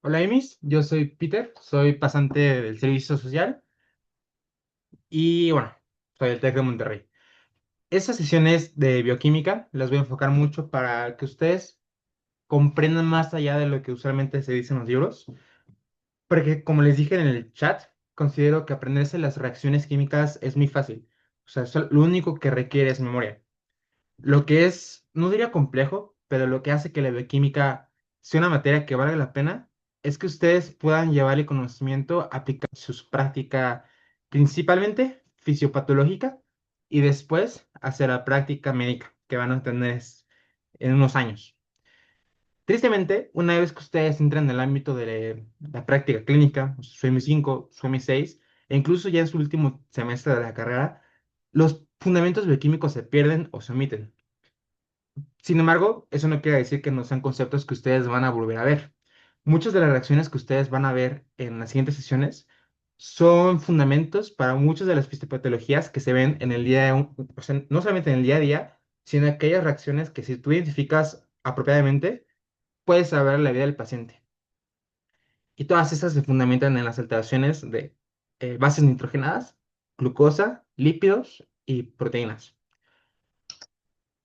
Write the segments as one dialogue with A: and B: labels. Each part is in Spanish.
A: Hola, Emis. Yo soy Peter, soy pasante del servicio social y bueno, soy del TEC de Monterrey. Estas sesiones de bioquímica las voy a enfocar mucho para que ustedes comprendan más allá de lo que usualmente se dice en los libros, porque como les dije en el chat, considero que aprenderse las reacciones químicas es muy fácil. O sea, lo único que requiere es memoria. Lo que es, no diría complejo, pero lo que hace que la bioquímica sea una materia que valga la pena es que ustedes puedan llevar el conocimiento aplicado a su práctica principalmente fisiopatológica y después hacer la práctica médica que van a tener en unos años. Tristemente, una vez que ustedes entran en el ámbito de la práctica clínica, su M5, su M6, e incluso ya en su último semestre de la carrera, los fundamentos bioquímicos se pierden o se omiten. Sin embargo, eso no quiere decir que no sean conceptos que ustedes van a volver a ver. Muchas de las reacciones que ustedes van a ver en las siguientes sesiones son fundamentos para muchas de las fisiopatologías que se ven en el día, o sea, no solamente en el día a día, sino aquellas reacciones que si tú identificas apropiadamente, puedes salvar la vida del paciente. Y todas estas se fundamentan en las alteraciones de bases nitrogenadas, glucosa, lípidos y proteínas.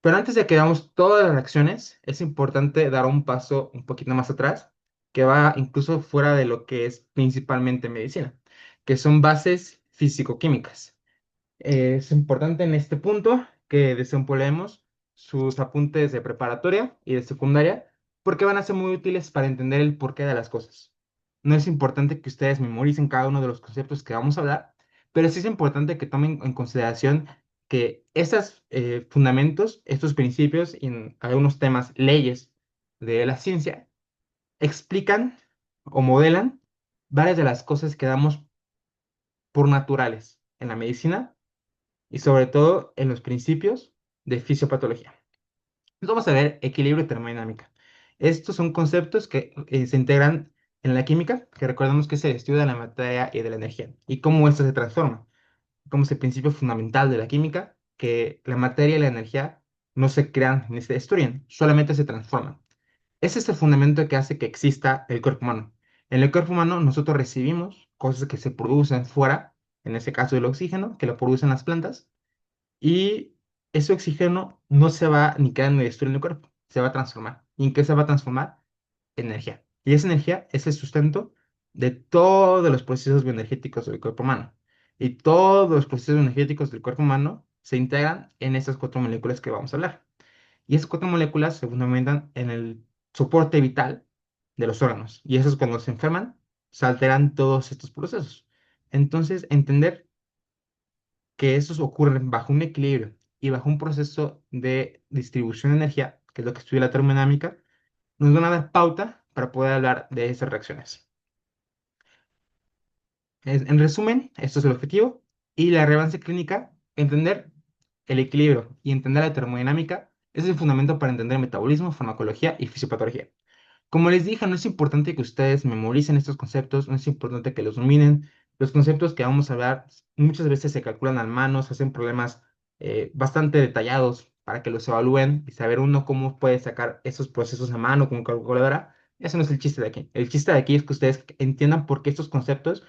A: Pero antes de que veamos todas las reacciones, es importante dar un paso un poquito más atrás, que va incluso fuera de lo que es principalmente medicina, que son bases físico-químicas. Es importante en este punto que desempolvemos sus apuntes de preparatoria y de secundaria, porque van a ser muy útiles para entender el porqué de las cosas. No es importante que ustedes memoricen cada uno de los conceptos que vamos a hablar, pero sí es importante que tomen en consideración que estos fundamentos, estos principios y en algunos temas, leyes de la ciencia, explican o modelan varias de las cosas que damos por naturales en la medicina y sobre todo en los principios de fisiopatología. Entonces vamos a ver equilibrio y termodinámica. Estos son conceptos que se integran en la química, que recordemos que es el estudio de la materia y de la energía, y cómo esto se transforma, como es el principio fundamental de la química, que la materia y la energía no se crean ni se destruyen, solamente se transforman. Ese es el fundamento que hace que exista el cuerpo humano. En el cuerpo humano nosotros recibimos cosas que se producen fuera, en este caso el oxígeno, que lo producen las plantas, y ese oxígeno no se va ni queda ni destruye en el cuerpo, se va a transformar. ¿Y en qué se va a transformar? Energía. Y esa energía es el sustento de todos los procesos bioenergéticos del cuerpo humano. Y todos los procesos energéticos del cuerpo humano se integran en estas cuatro moléculas que vamos a hablar. Y esas cuatro moléculas se fundamentan en el soporte vital de los órganos. Y eso es cuando se enferman, se alteran todos estos procesos. Entonces, entender que estos ocurren bajo un equilibrio y bajo un proceso de distribución de energía, que es lo que estudia la termodinámica, nos van a dar pauta para poder hablar de esas reacciones. En resumen, esto es el objetivo y la relevancia clínica, entender el equilibrio y entender la termodinámica es el fundamento para entender metabolismo, farmacología y fisiopatología. Como les dije, no es importante que ustedes memoricen estos conceptos, no es importante que los dominen. Los conceptos que vamos a hablar muchas veces se calculan a mano, se hacen problemas bastante detallados para que los evalúen y saber uno cómo puede sacar esos procesos a mano con calculadora. Ese no es el chiste de aquí. El chiste de aquí es que ustedes entiendan por qué estos conceptos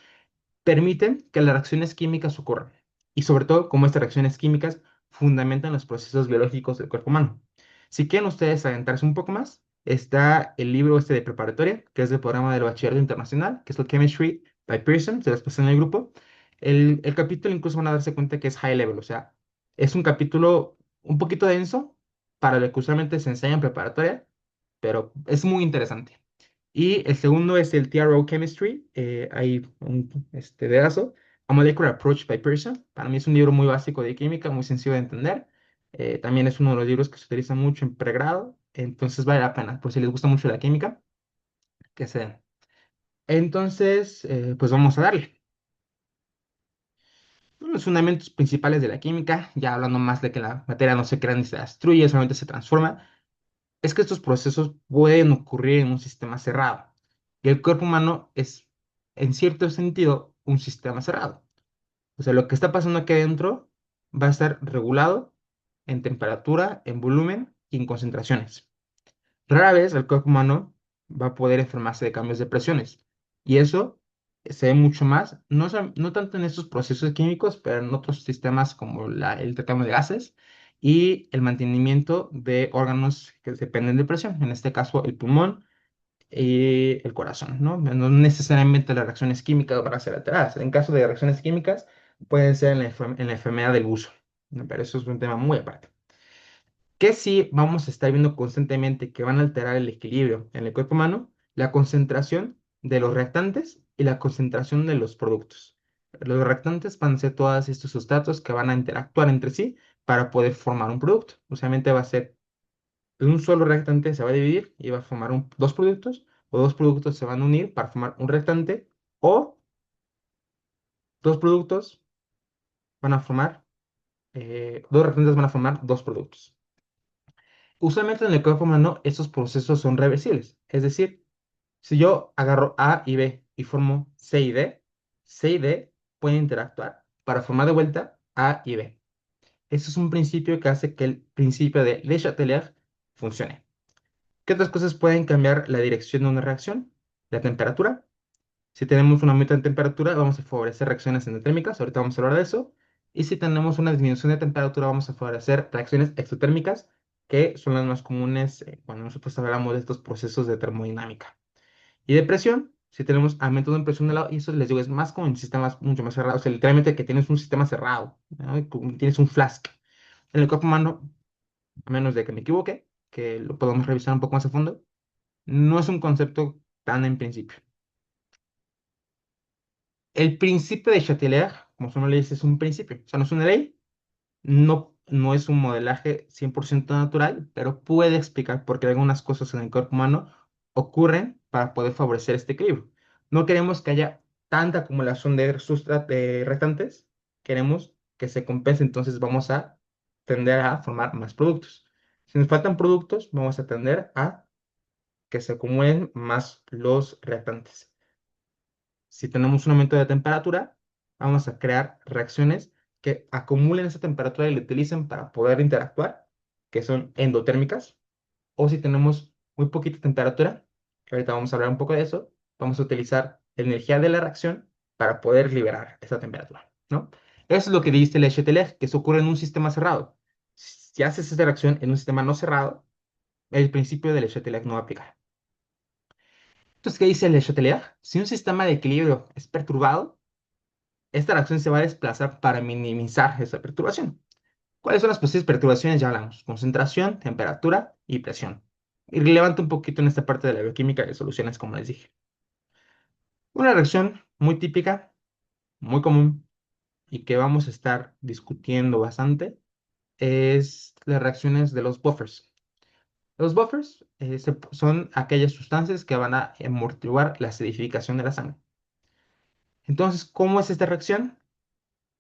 A: permiten que las reacciones químicas ocurran y sobre todo cómo estas reacciones químicas fundamentan los procesos biológicos del cuerpo humano. Si quieren ustedes adentrarse un poco más, está el libro este de preparatoria, que es del programa del Bachillerato Internacional, que es el Chemistry by Pearson, se los pasé en el grupo. El capítulo incluso van a darse cuenta que es high level, o sea, es un capítulo un poquito denso para lo que usualmente se enseña en preparatoria, pero es muy interesante. Y el segundo es el TRO Chemistry, hay un dedazo, A Molecular Approach by Pearson. Para mí es un libro muy básico de química, muy sencillo de entender. También es uno de los libros que se utiliza mucho en pregrado, entonces vale la pena, por si les gusta mucho la química, que se den. Entonces, pues vamos a darle. Los fundamentos principales de la química, ya hablando más de que la materia no se crea ni se destruye, solamente se transforma, es que estos procesos pueden ocurrir en un sistema cerrado. Y el cuerpo humano es, en cierto sentido, un sistema cerrado. O sea, lo que está pasando aquí adentro va a estar regulado en temperatura, en volumen y en concentraciones. Rara vez el cuerpo humano va a poder enfermarse de cambios de presiones. Y eso se ve mucho más, no tanto en estos procesos químicos, pero en otros sistemas como el intercambio de gases y el mantenimiento de órganos que dependen de presión, en este caso el pulmón y el corazón, ¿no? No necesariamente las reacciones químicas van a ser alteradas. En caso de reacciones químicas, pueden ser en la enfermedad del uso, ¿no? Pero eso es un tema muy aparte. Que sí vamos a estar viendo constantemente que van a alterar el equilibrio en el cuerpo humano, la concentración de los reactantes y la concentración de los productos. Los reactantes van a ser todos estos sustratos que van a interactuar entre sí para poder formar un producto. Usualmente va a ser un solo reactante se va a dividir y va a formar dos productos, o dos productos se van a unir para formar un reactante, o dos productos van a formar, dos reactantes van a formar dos productos. Usualmente en el cuerpo humano estos procesos son reversibles, es decir, si yo agarro A y B y formo C y D pueden interactuar para formar de vuelta A y B. Eso es un principio que hace que el principio de Le Chatelier funcione. ¿Qué otras cosas pueden cambiar la dirección de una reacción? La temperatura. Si tenemos un aumento de temperatura, vamos a favorecer reacciones endotérmicas, ahorita vamos a hablar de eso. Y si tenemos una disminución de temperatura, vamos a favorecer reacciones exotérmicas, que son las más comunes cuando nosotros hablamos de estos procesos de termodinámica. Y de presión, si tenemos aumento de presión de lado, y eso les digo, es más como en sistemas mucho más cerrados, o sea, literalmente que tienes un sistema cerrado, ¿no? Y tienes un flask. En el cuerpo humano, a menos de que me equivoque, que lo podemos revisar un poco más a fondo, no es un concepto tan en principio. El principio de Chatelier, como su nombre le dice, es un principio, o sea, no es una ley, no es un modelaje 100% natural, pero puede explicar por qué algunas cosas en el cuerpo humano ocurren para poder favorecer este equilibrio. No queremos que haya tanta acumulación de restantes, queremos que se compense, entonces vamos a tender a formar más productos. Si nos faltan productos, vamos a tender a que se acumulen más los reactantes. Si tenemos un aumento de temperatura, vamos a crear reacciones que acumulen esa temperatura y la utilicen para poder interactuar, que son endotérmicas. O si tenemos muy poquita temperatura, que ahorita vamos a hablar un poco de eso, vamos a utilizar la energía de la reacción para poder liberar esa temperatura, ¿no? Eso es lo que dice el Lecheteleg, que eso ocurre en un sistema cerrado. Si haces esta reacción en un sistema no cerrado, el principio del Lecheteleg no va a aplicar. Entonces, ¿qué dice el Lecheteleg? Si un sistema de equilibrio es perturbado, esta reacción se va a desplazar para minimizar esa perturbación. ¿Cuáles son las posibles perturbaciones? Ya hablamos. Concentración, temperatura y presión. Y relevante un poquito en esta parte de la bioquímica de soluciones, como les dije. Una reacción muy típica, muy común y que vamos a estar discutiendo bastante es las reacciones de los buffers. Los buffers son aquellas sustancias que van a amortiguar la acidificación de la sangre. Entonces, ¿cómo es esta reacción?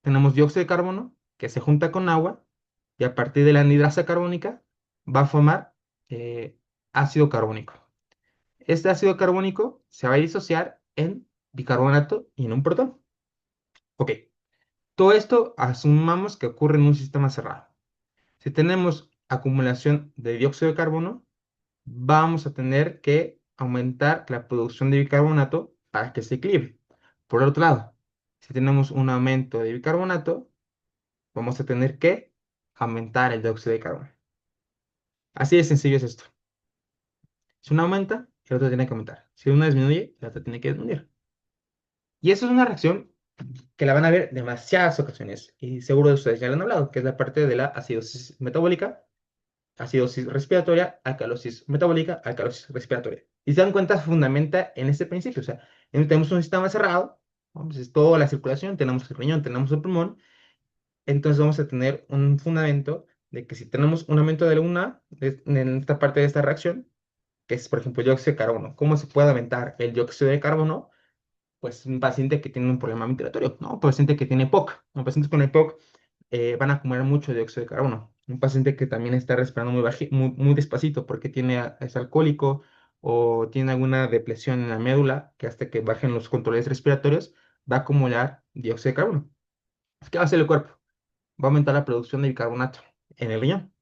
A: Tenemos dióxido de carbono que se junta con agua y a partir de la anhidrasa carbónica va a formar eh, ácido carbónico. Este ácido carbónico se va a disociar en bicarbonato y en un protón. Ok, todo esto asumamos que ocurre en un sistema cerrado. Si tenemos acumulación de dióxido de carbono, vamos a tener que aumentar la producción de bicarbonato para que se equilibre. Por otro lado, si tenemos un aumento de bicarbonato, vamos a tener que aumentar el dióxido de carbono. Así de sencillo es esto. Si uno aumenta, el otro tiene que aumentar. Si uno disminuye, el otro tiene que disminuir. Y eso es una reacción que la van a ver demasiadas ocasiones. Y seguro de ustedes ya lo han hablado, que es la parte de la acidosis metabólica, acidosis respiratoria, alcalosis metabólica, alcalosis respiratoria. Y se dan cuenta, se fundamenta en este principio. O sea, tenemos un sistema cerrado, ¿no? Pues es toda la circulación, tenemos el riñón, tenemos el pulmón, entonces vamos a tener un fundamento de que si tenemos un aumento de en esta parte de esta reacción, que es por ejemplo el dióxido de carbono, ¿cómo se puede aumentar el dióxido de carbono? Pues un paciente que tiene un problema ventilatorio, ¿no? Un paciente que tiene POC, ¿no? Pacientes con EPOC van a acumular mucho dióxido de carbono. Un paciente que también está respirando muy despacito porque es alcohólico o tiene alguna depresión en la médula que hasta que bajen los controles respiratorios va a acumular dióxido de carbono. ¿Qué va a hacer el cuerpo? Va a aumentar la producción de bicarbonato en el riñón,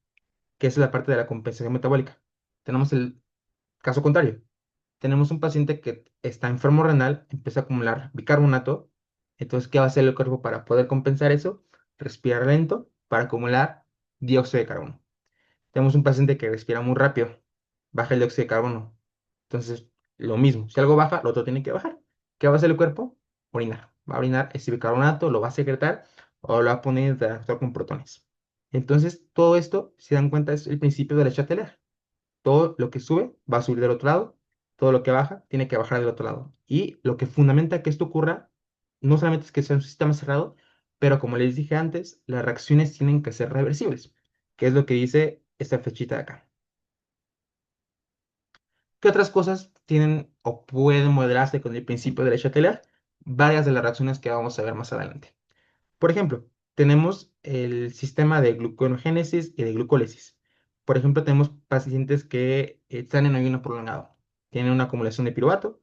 A: que es la parte de la compensación metabólica. Tenemos el caso contrario. tenemos un paciente que está enfermo renal, empieza a acumular bicarbonato. Entonces, ¿qué va a hacer el cuerpo para poder compensar eso? Respirar lento para acumular dióxido de carbono. Tenemos un paciente que respira muy rápido, baja el dióxido de carbono. Entonces, lo mismo, si algo baja, lo otro tiene que bajar. ¿Qué va a hacer el cuerpo? Orinar. Va a orinar ese bicarbonato, lo va a secretar o lo va a poner en interactuar con protones. Entonces, todo esto, si dan cuenta, es el principio de la Chatelet. Todo lo que sube va a subir del otro lado, todo lo que baja tiene que bajar del otro lado. Y lo que fundamenta que esto ocurra, no solamente es que sea un sistema cerrado, pero como les dije antes, las reacciones tienen que ser reversibles, que es lo que dice esta flechita de acá. ¿Qué otras cosas tienen o pueden modelarse con el principio de la Chatelet? Varias de las reacciones que vamos a ver más adelante. Por ejemplo, tenemos el sistema de glucogénesis y de glucólisis. Por ejemplo, tenemos pacientes que están en ayuno prolongado. Tienen una acumulación de piruvato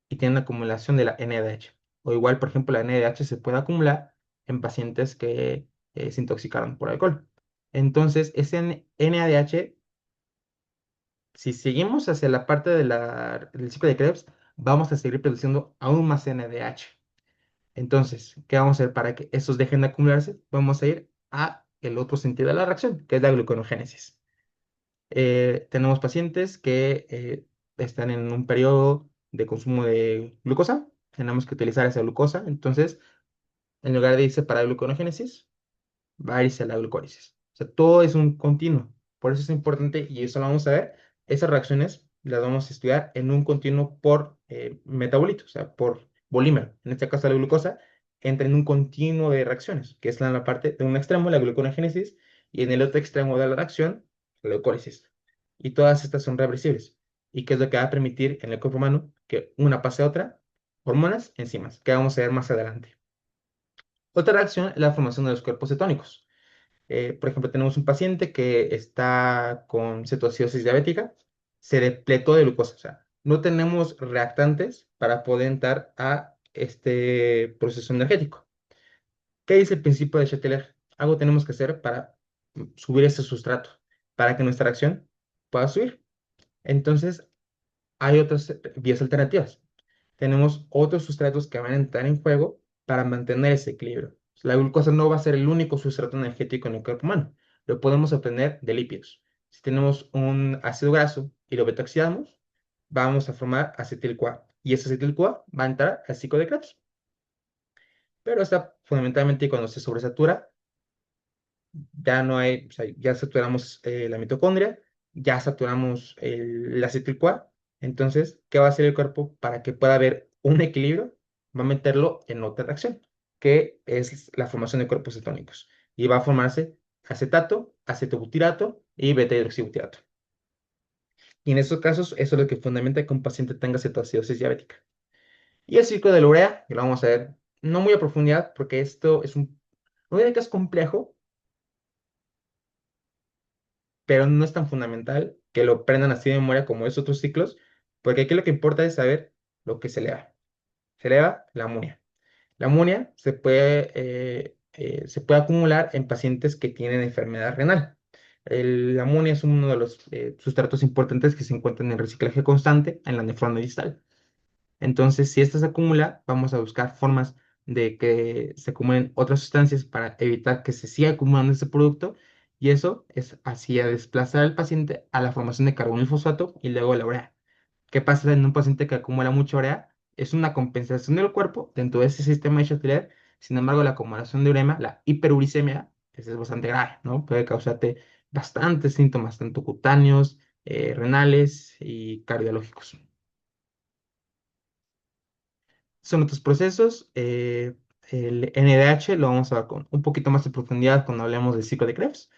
A: y tienen una acumulación de la NADH. O igual, por ejemplo, la NADH se puede acumular en pacientes que se intoxicaron por alcohol. Entonces, ese NADH, si seguimos hacia la parte del ciclo de Krebs, vamos a seguir produciendo aún más NADH. Entonces, ¿qué vamos a hacer para que estos dejen de acumularse? Vamos a ir a el otro sentido de la reacción, que es la gluconogénesis. Tenemos pacientes que están en un periodo de consumo de glucosa. Tenemos que utilizar esa glucosa. Entonces, en lugar de irse para la gluconogénesis, va a irse a la glucólisis. O sea, todo es un continuo. Por eso es importante, y eso lo vamos a ver, esas reacciones las vamos a estudiar en un continuo por metabolito, o sea, por bolímero. En este caso, la glucosa entra en un continuo de reacciones, que es la parte de un extremo, la gluconogénesis, y en el otro extremo de la reacción, la glucólisis. Y todas estas son reversibles. ¿Y qué es lo que va a permitir en el cuerpo humano que una pase a otra? Hormonas, enzimas, que vamos a ver más adelante. Otra reacción es la formación de los cuerpos cetónicos. Por ejemplo, tenemos un paciente que está con cetoacidosis diabética, se depletó de glucosa, o sea, no tenemos reactantes para poder entrar a este proceso energético. ¿Qué dice el principio de Chatelain? Algo tenemos que hacer para subir ese sustrato, para que nuestra reacción pueda subir. Entonces, hay otras vías alternativas. Tenemos otros sustratos que van a entrar en juego para mantener ese equilibrio. La glucosa no va a ser el único sustrato energético en el cuerpo humano. Lo podemos obtener de lípidos. Si tenemos un ácido graso y lo beta-oxidamos, vamos a formar acetil-CoA. Y ese acetil-CoA va a entrar al ciclo de Krebs. Pero está fundamentalmente cuando se sobresatura, ya no hay, o sea, ya saturamos la mitocondria, ya saturamos el acetil-CoA. Entonces, ¿qué va a hacer el cuerpo para que pueda haber un equilibrio? Va a meterlo en otra reacción, que es la formación de cuerpos cetónicos. Y va a formarse acetato, acetobutirato y beta-hidroxibutirato. Y en esos casos, eso es lo que fundamenta que un paciente tenga cetoacidosis diabética. Y el ciclo de la urea, que lo vamos a ver no muy a profundidad, porque esto es no diré que es complejo, pero no es tan fundamental que lo aprendan así de memoria como esos otros ciclos, porque aquí lo que importa es saber lo que se eleva. Se eleva la amonía. La amonía se puede acumular en pacientes que tienen enfermedad renal. La amonía es uno de los sustratos importantes que se encuentran en el reciclaje constante en la nefrona distal. Entonces, si esta se acumula, vamos a buscar formas de que se acumulen otras sustancias para evitar que se siga acumulando este producto. Y eso es así a desplazar al paciente a la formación de carbono y fosfato y luego la urea. ¿Qué pasa en un paciente que acumula mucha urea? Es una compensación del cuerpo dentro de ese sistema de Chatelet. Sin embargo, la acumulación de urema, la hiperuricemia, es bastante grave, ¿no? Puede causarte bastantes síntomas, tanto cutáneos, renales y cardiológicos. Son otros procesos. El NADH lo vamos a ver con un poquito más de profundidad cuando hablemos del ciclo de Krebs.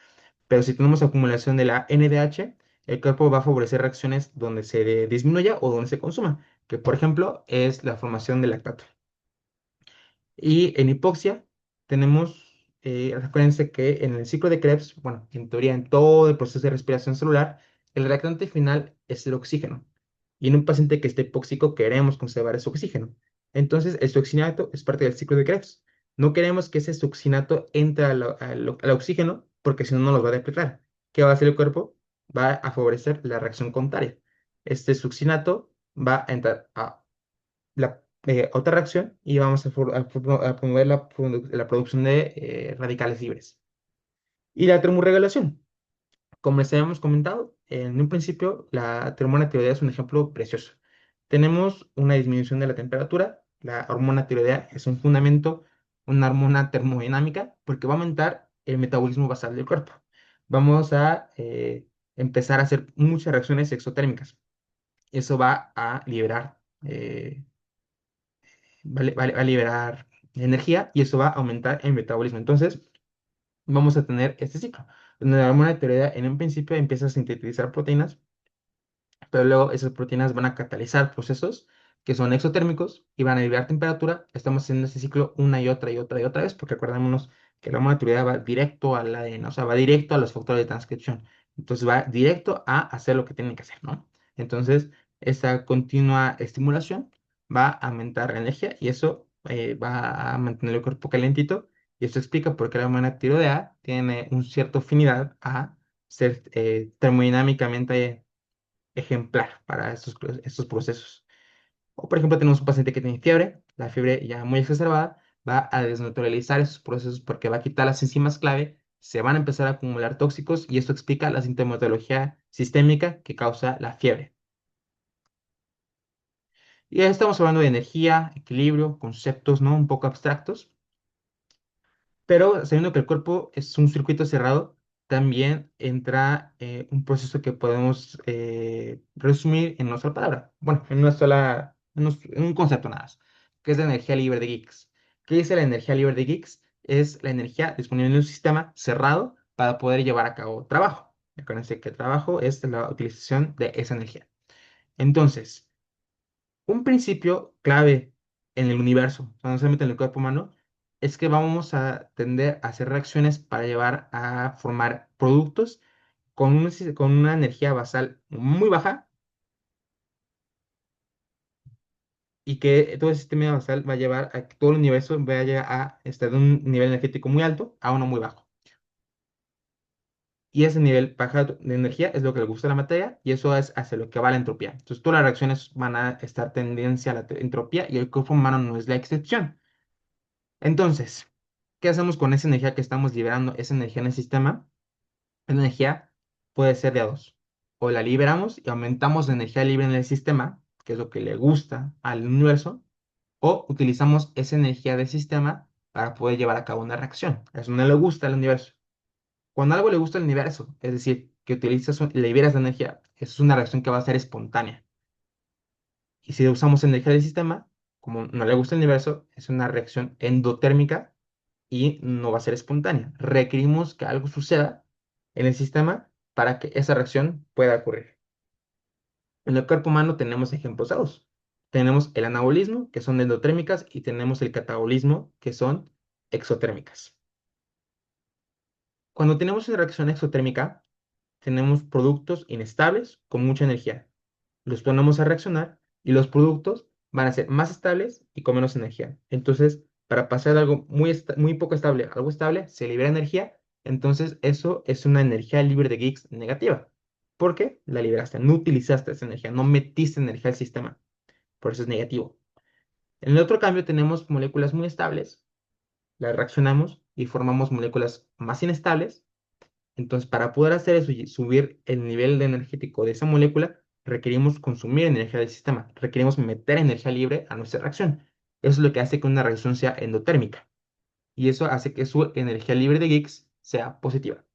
A: Pero si tenemos acumulación de la NADH, el cuerpo va a favorecer reacciones donde se disminuya o donde se consuma, que por ejemplo es la formación de lactato. Y en hipoxia tenemos, recuérdense que en el ciclo de Krebs, bueno, en teoría en todo el proceso de respiración celular, el reactante final es el oxígeno. Y en un paciente que esté hipóxico queremos conservar ese oxígeno. Entonces, el succinato es parte del ciclo de Krebs. No queremos que ese succinato entre al oxígeno porque si no, no los va a depletar. ¿Qué va a hacer el cuerpo? Va a favorecer la reacción contraria. Este succinato va a entrar a la otra reacción y vamos a promover la producción de radicales libres. Y la termorregulación. Como les habíamos comentado, en un principio la hormona tiroidea es un ejemplo precioso. Tenemos una disminución de la temperatura. La hormona tiroidea es un fundamento, una hormona termodinámica, porque va a aumentar el metabolismo basal del cuerpo. Vamos a empezar a hacer muchas reacciones exotérmicas. Eso va a liberar, va a liberar energía y eso va a aumentar el metabolismo. Entonces, vamos a tener este ciclo, donde la hormona tiroidea en un principio empieza a sintetizar proteínas, pero luego esas proteínas van a catalizar procesos que son exotérmicos y van a liberar temperatura. Estamos haciendo este ciclo una y otra y otra y otra vez, porque acordémonos que la hormona tiroidea va directo al ADN, o sea, va directo a los factores de transcripción. Entonces va directo a hacer lo que tiene que hacer, ¿no? Entonces, esta continua estimulación va a aumentar la energía y eso va a mantener el cuerpo calentito. Y esto explica por qué la hormona tiroidea tiene una cierta afinidad a ser termodinámicamente ejemplar para estos procesos. O, por ejemplo, tenemos un paciente que tiene fiebre, la fiebre ya muy exacerbada, va a desnaturalizar esos procesos porque va a quitar las enzimas clave, se van a empezar a acumular tóxicos y esto explica la sintomatología sistémica que causa la fiebre. Y ya estamos hablando de energía, equilibrio, conceptos, ¿no? Un poco abstractos. Pero sabiendo que el cuerpo es un circuito cerrado, también entra un proceso que podemos resumir en una sola palabra. Bueno, en un concepto nada más, que es la energía libre de Gibbs. ¿Qué dice la energía libre de Gibbs? Es la energía disponible en un sistema cerrado para poder llevar a cabo trabajo. Acuérdense que el trabajo es la utilización de esa energía. Entonces, un principio clave en el universo, no solamente en el cuerpo humano, es que vamos a tender a hacer reacciones para llevar a formar productos con una energía basal muy baja y que todo ese sistema basal va a llevar a que todo el universo vaya a estar de un nivel energético muy alto a uno muy bajo. Y ese nivel bajo de energía es lo que le gusta a la materia y eso es hacia lo que va la entropía. Entonces todas las reacciones van a estar tendencia a la entropía y el cuerpo humano no es la excepción. Entonces, ¿qué hacemos con esa energía que estamos liberando, esa energía en el sistema? La energía puede ser de a dos. O la liberamos y aumentamos la energía libre en el sistema, que es lo que le gusta al universo, o utilizamos esa energía del sistema para poder llevar a cabo una reacción. Eso no le gusta al universo. Cuando algo le gusta al universo, es decir, que utilizas, liberas la energía, eso es una reacción que va a ser espontánea. Y si usamos energía del sistema, como no le gusta al universo, es una reacción endotérmica y no va a ser espontánea. Requerimos que algo suceda en el sistema para que esa reacción pueda ocurrir. En el cuerpo humano tenemos ejemplos dados. Tenemos el anabolismo, que son endotérmicas, y tenemos el catabolismo, que son exotérmicas. Cuando tenemos una reacción exotérmica, tenemos productos inestables con mucha energía. Los ponemos a reaccionar y los productos van a ser más estables y con menos energía. Entonces, para pasar de algo muy poco estable a algo estable, se libera energía. Entonces, eso es una energía libre de Gibbs negativa. Porque la liberaste, no utilizaste esa energía, no metiste energía al sistema. Por eso es negativo. En el otro cambio tenemos moléculas muy estables, las reaccionamos y formamos moléculas más inestables entonces, para poder hacer eso y subir el nivel de energético de esa molécula, requerimos consumir energía del sistema, requerimos meter energía libre a nuestra reacción. Eso es lo que hace que una reacción sea endotérmica y eso hace que su energía libre de Gibbs sea positiva.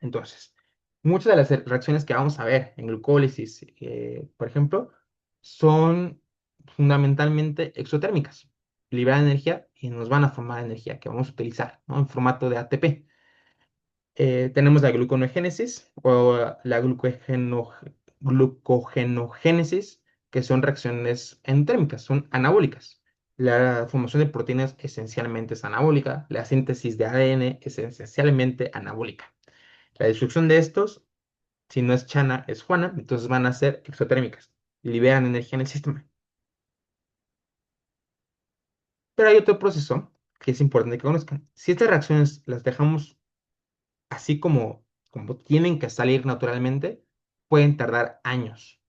A: Entonces, muchas de las reacciones que vamos a ver en glucólisis, por ejemplo, son fundamentalmente exotérmicas. Liberan energía y nos van a formar energía que vamos a utilizar, ¿no? En formato de ATP. Tenemos la gluconeogénesis o la glucogenogénesis, que son reacciones endotérmicas, son anabólicas. La formación de proteínas esencialmente es anabólica, la síntesis de ADN es esencialmente anabólica. La destrucción de estos, si no es Chana, es Juana, entonces van a ser exotérmicas, liberan energía en el sistema. Pero hay otro proceso que es importante que conozcan. Si estas reacciones las dejamos así como tienen que salir naturalmente, pueden tardar años.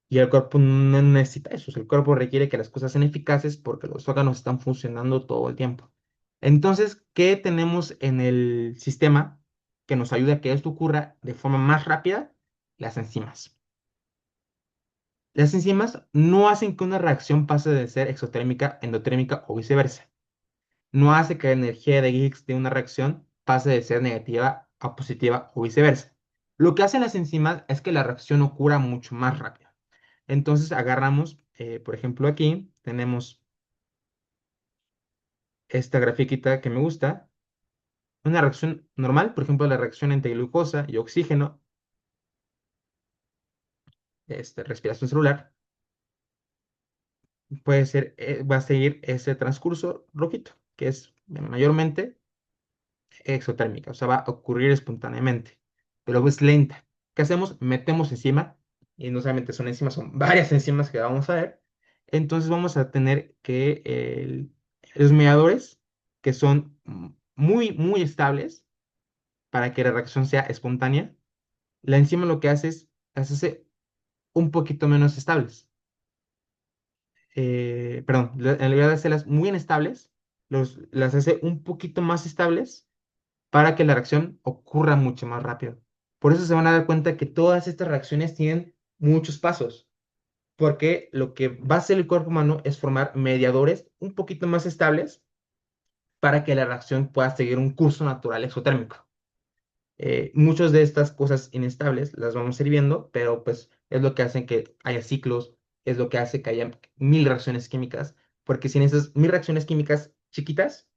A: Y el cuerpo no necesita eso. O sea, el cuerpo requiere que las cosas sean eficaces porque los órganos están funcionando todo el tiempo. Entonces, ¿qué tenemos en el sistema que nos ayuda a que esto ocurra de forma más rápida? Las enzimas. Las enzimas no hacen que una reacción pase de ser exotérmica a endotérmica o viceversa. No hace que la energía de Gibbs de una reacción pase de ser negativa a positiva o viceversa. Lo que hacen las enzimas es que la reacción ocurra mucho más rápido. Entonces agarramos, por ejemplo, aquí tenemos esta grafiquita que me gusta, una reacción normal, por ejemplo, la reacción entre glucosa y oxígeno, respiración celular, puede ser, va a seguir ese transcurso rojito, que es mayormente exotérmica, o sea, va a ocurrir espontáneamente, pero es lenta. ¿Qué hacemos? Metemos enzima, y no solamente son enzimas, son varias enzimas que vamos a ver. Entonces vamos a tener que los mediadores, que son muy, muy estables para que la reacción sea espontánea, la enzima lo que hace es hacerse un poquito menos estables. Perdón, en lugar de hacerlas muy inestables, las hace un poquito más estables para que la reacción ocurra mucho más rápido. Por eso se van a dar cuenta que todas estas reacciones tienen muchos pasos, porque lo que va a hacer el cuerpo humano es formar mediadores un poquito más estables para que la reacción pueda seguir un curso natural exotérmico. Muchas de estas cosas inestables las vamos a ir viendo, pero pues es lo que hace que haya ciclos, es lo que hace que haya mil reacciones químicas, porque sin esas mil reacciones químicas chiquitas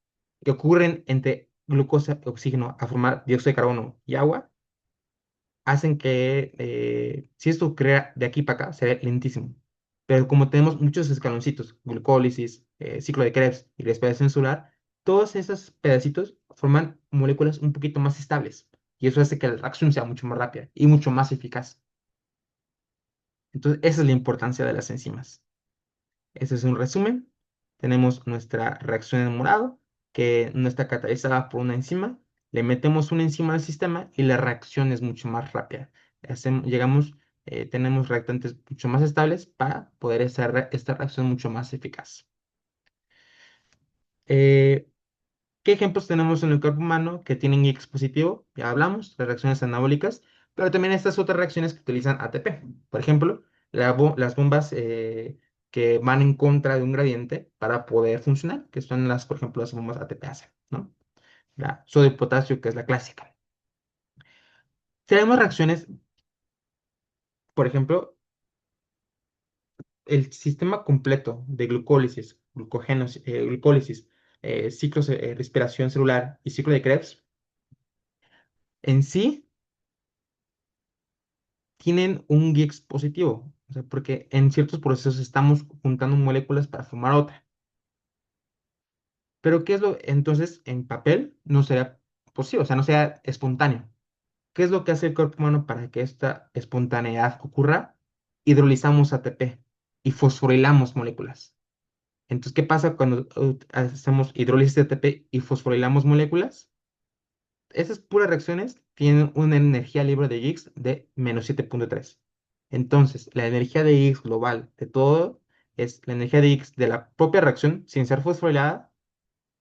A: que ocurren entre glucosa y oxígeno a formar dióxido de carbono y agua, hacen que si esto crea de aquí para acá, sería lentísimo. Pero como tenemos muchos escaloncitos, glucólisis, ciclo de Krebs y respiración celular, todos esos pedacitos forman moléculas un poquito más estables. Y eso hace que la reacción sea mucho más rápida y mucho más eficaz. Entonces, esa es la importancia de las enzimas. Ese es un resumen. Tenemos nuestra reacción en morado, que no está catalizada por una enzima. Le metemos una enzima al sistema y la reacción es mucho más rápida. Llegamos, tenemos reactantes mucho más estables para poder hacer esta reacción mucho más eficaz. Eh, ¿Qué ejemplos tenemos en el cuerpo humano que tienen X positivo? Ya hablamos, las reacciones anabólicas, pero también estas otras reacciones que utilizan ATP. Por ejemplo, las bombas que van en contra de un gradiente para poder funcionar, que son las, por ejemplo, las bombas ATPase, ¿no? La sodio y potasio, que es la clásica. Tenemos reacciones, por ejemplo, el sistema completo de glucólisis, glucólisis, ciclos de respiración celular y ciclo de Krebs, en sí tienen un Gibbs positivo, o sea, porque en ciertos procesos estamos juntando moléculas para formar otra. Pero ¿qué es lo? Entonces, en papel no sería posible, o sea, no sea espontáneo. ¿Qué es lo que hace el cuerpo humano para que esta espontaneidad ocurra? Hidrolizamos ATP y fosforilamos moléculas. Entonces, ¿qué pasa cuando hacemos hidrólisis de ATP y fosforilamos moléculas? Esas puras reacciones tienen una energía libre de Gibbs de -7,3. Entonces, la energía de Gibbs global de todo es la energía de Gibbs de la propia reacción sin ser fosforilada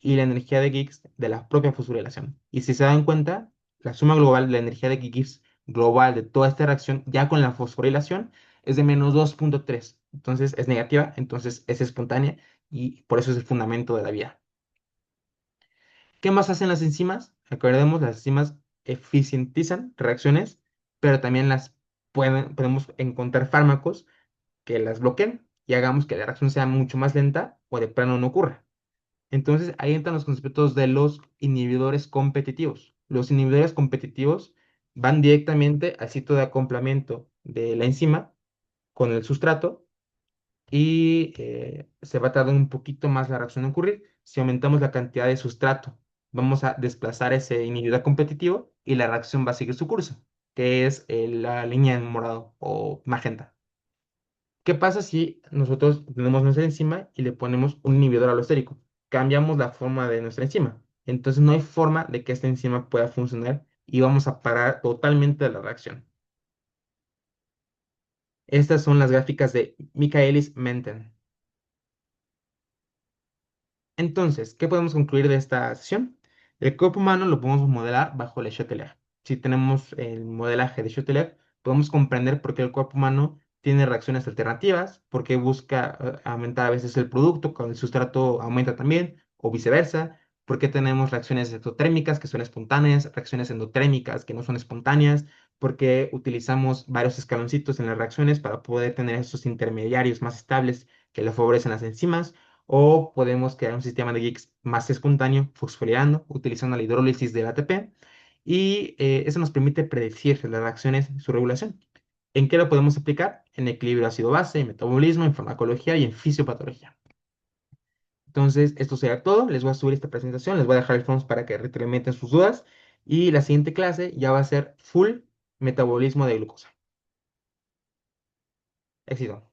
A: y la energía de Gibbs de la propia fosforilación. Y si se dan cuenta, la suma global de la energía de Gibbs global de toda esta reacción ya con la fosforilación es de -2,3. Entonces es negativa, entonces es espontánea y por eso es el fundamento de la vida. ¿Qué más hacen las enzimas? Recordemos, las enzimas eficientizan reacciones, pero también podemos encontrar fármacos que las bloqueen y hagamos que la reacción sea mucho más lenta o de plano no ocurra. Entonces ahí entran los conceptos de los inhibidores competitivos. Los inhibidores competitivos van directamente al sitio de acoplamiento de la enzima con el sustrato y se va a tardar un poquito más la reacción en ocurrir. Si aumentamos la cantidad de sustrato, vamos a desplazar ese inhibidor competitivo y la reacción va a seguir su curso, que es la línea en morado o magenta. ¿Qué pasa si nosotros tenemos nuestra enzima y le ponemos un inhibidor alostérico? Cambiamos la forma de nuestra enzima. Entonces no hay forma de que esta enzima pueda funcionar y vamos a parar totalmente la reacción. Estas son las gráficas de Michaelis-Menten. Entonces, ¿qué podemos concluir de esta sesión? El cuerpo humano lo podemos modelar bajo Le Chatelier. Si tenemos el modelaje de Chatelier, podemos comprender por qué el cuerpo humano tiene reacciones alternativas, por qué busca aumentar a veces el producto cuando el sustrato aumenta también, o viceversa, por qué tenemos reacciones exotérmicas que son espontáneas, reacciones endotérmicas que no son espontáneas, por qué utilizamos varios escaloncitos en las reacciones para poder tener esos intermediarios más estables que le favorecen las enzimas o podemos crear un sistema de Giggs más espontáneo, fosforilando, utilizando la hidrólisis del ATP. Y eso nos permite predecir las reacciones y su regulación. ¿En qué lo podemos aplicar? En equilibrio ácido-base, en metabolismo, en farmacología y en fisiopatología. Entonces, esto será todo. Les voy a subir esta presentación, les voy a dejar el forms para que retroalimenten sus dudas. Y la siguiente clase ya va a ser full metabolismo de glucosa. Éxito.